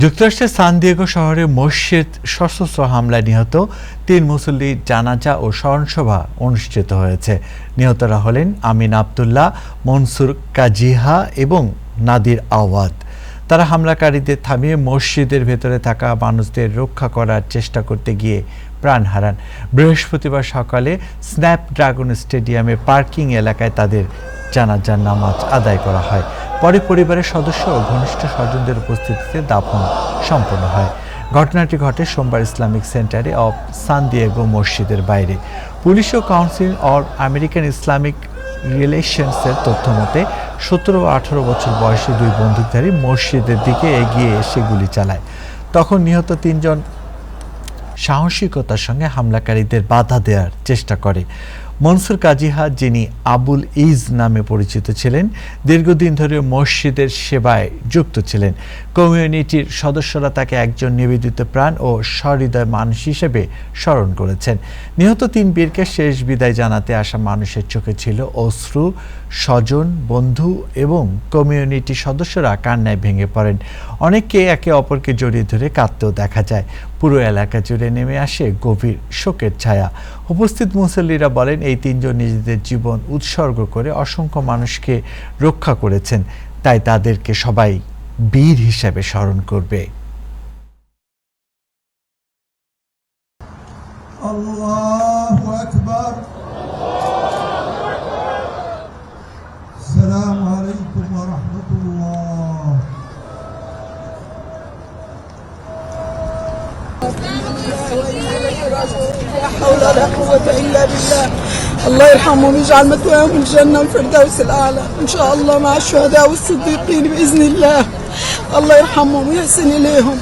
যুক্তরাষ্ট্রের San Diego শহরে মসজিদ সশস্ত্র হামলায় নিহত 3 মুসল্লির জানাজা ও স্মরণসভা অনুষ্ঠিত হয়েছে। নিহতরা হলেন আমিন আব্দুল্লাহ, মনসুর কাজিহা এবং নাদির আওয়াদ। তারা হামলাকারীদের থামিয়ে মসজিদের ভেতরে থাকা মানুষদের রক্ষা করার চেষ্টা করতে গিয়ে প্রাণ হারান। বৃহস্পতিবার সকালে স্ন্যাপড্রাগন স্টেডিয়ামের পার্কিং এলাকায় তাদের জানাজার নামাজ আদায় করা হয়। পরে পরিবারের সদস্য ও ঘনিষ্ঠ স্বজনদের উপস্থিতিতে দাফন সম্পন্ন হয়। ঘটনাটি ঘটে সোমবার ইসলামিক সেন্টারে অফ সান দিয়েগো মসজিদের বাইরে। পুলিশ ও কাউন্সিল অর আমেরিকান ইসলামিক রিলেশনসের তথ্য মতে 17 ও 18 বছর বয়সী 2 বন্দুকধারী মসজিদের দিকে এগিয়ে এসে গুলি চালায়। তখন নিহত 3 জন সাহসিকতার সঙ্গে হামলাকারীদের বাধা দেওয়ার চেষ্টা করে। মনসুর কাজিহা, যিনি আবুল ইজ নামে পরিচিত ছিলেন, দীর্ঘদিন ধরে মসজিদের সেবায় যুক্ত ছিলেন। কমিউনিটির সদস্যরা তাকে একজন নিবেদিত প্রাণ ও সহৃদয় মানুষ হিসেবে স্মরণ করেছেন। নিহত 3 বীরকে শেষ বিদায় জানাতে আসা মানুষের চোখে ছিল অশ্রু। স্বজন, বন্ধু এবং কমিউনিটি সদস্যরা কান্নায় ভেঙে পড়েন। অনেককে একে অপরকে জড়িয়ে ধরে কাঁদতেও দেখা যায়। পুরো এলাকা জুড়ে নেমে আসে গভীর শোকের ছায়া। উপস্থিত মুসল্লিরা বলেন, এই 3 জন নিজেদের জীবন উৎসর্গ করে অসংখ্য মানুষকে রক্ষা করেছেন, তাই তাদেরকে সবাই বীর হিসেবে স্মরণ করবে। আল্লাহু আকবার। আসসালামু আলাইকুম ওয়া রাহমাতুল্লাহ। لا حول ولا قوة إلا بالله. الله يرحمهم ويجعل مثواهم الجنة والفردوس الأعلى إن شاء الله مع الشهداء والصديقين بإذن الله. الله يرحمهم ويحسن إليهم.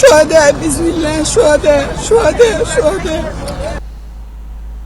شهداء بإذن الله. شهداء شهداء شهداء.